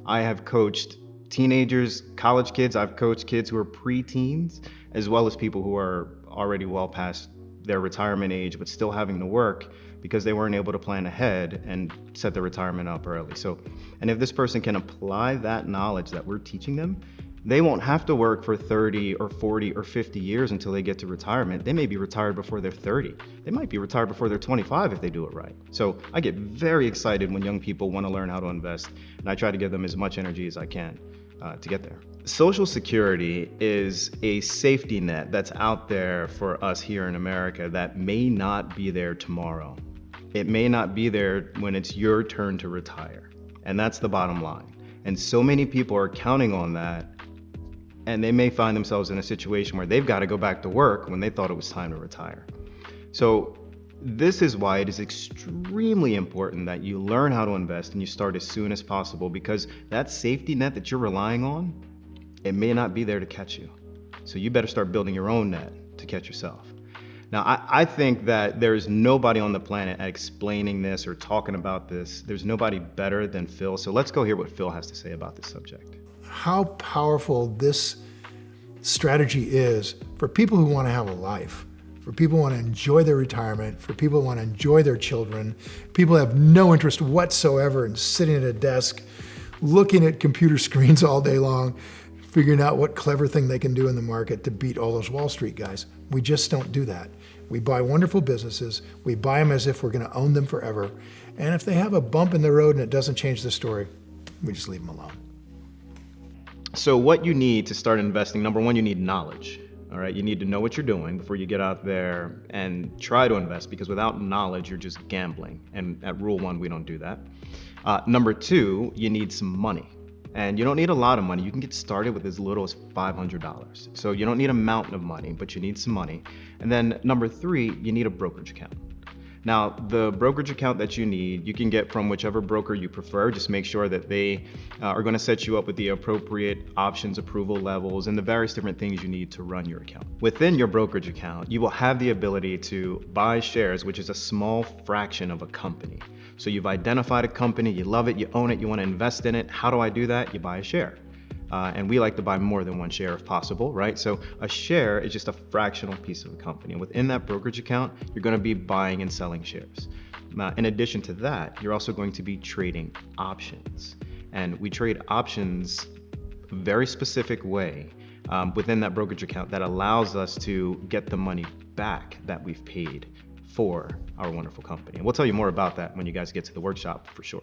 I have coached teenagers, college kids. I've coached kids who are pre-teens, as well as people who are already well past their retirement age, but still having to work because they weren't able to plan ahead and set their retirement up early. So, and if this person can apply that knowledge that we're teaching them, they won't have to work for 30 or 40 or 50 years until they get to retirement. They may be retired before they're 30. They might be retired before they're 25 if they do it right. So I get very excited when young people want to learn how to invest, and I try to give them as much energy as I can to get there. Social Security is a safety net that's out there for us here in America that may not be there tomorrow. It may not be there when it's your turn to retire. And that's the bottom line. And so many people are counting on that, and they may find themselves in a situation where they've got to go back to work when they thought it was time to retire. So this is why it is extremely important that you learn how to invest and you start as soon as possible, because that safety net that you're relying on, it may not be there to catch you. So you better start building your own net to catch yourself. Now, I think that there's nobody on the planet explaining this or talking about this. There's nobody better than Phil. So let's go hear what Phil has to say about this subject. How powerful this strategy is for people who want to have a life, for people who want to enjoy their retirement, for people who want to enjoy their children, people who have no interest whatsoever in sitting at a desk, looking at computer screens all day long, figuring out what clever thing they can do in the market to beat all those Wall Street guys. We just don't do that. We buy wonderful businesses. We buy them as if we're going to own them forever. And if they have a bump in the road and it doesn't change the story, we just leave them alone. So what you need to start investing, number one, you need knowledge. All right, you need to know what you're doing before you get out there and try to invest, because without knowledge, you're just gambling. And at Rule 1, we don't do that. Number two, you need some money. And you don't need a lot of money. You can get started with as little as $500. So you don't need a mountain of money, but you need some money. And then number three, you need a brokerage account. Now, the brokerage account that you need, you can get from whichever broker you prefer. Just make sure that they are going to set you up with the appropriate options, approval levels, and the various different things you need to run your account. Within your brokerage account, you will have the ability to buy shares, which is a small fraction of a company. So you've identified a company, you love it, you own it, you want to invest in it. How do I do that? You buy a share. And we like to buy more than one share if possible, right? So a share is just a fractional piece of a company. And within that brokerage account, you're going to be buying and selling shares. Now, in addition to that, you're also going to be trading options. And we trade options a very specific way within that brokerage account that allows us to get the money back that we've paid for our wonderful company. And we'll tell you more about that when you guys get to the workshop for sure.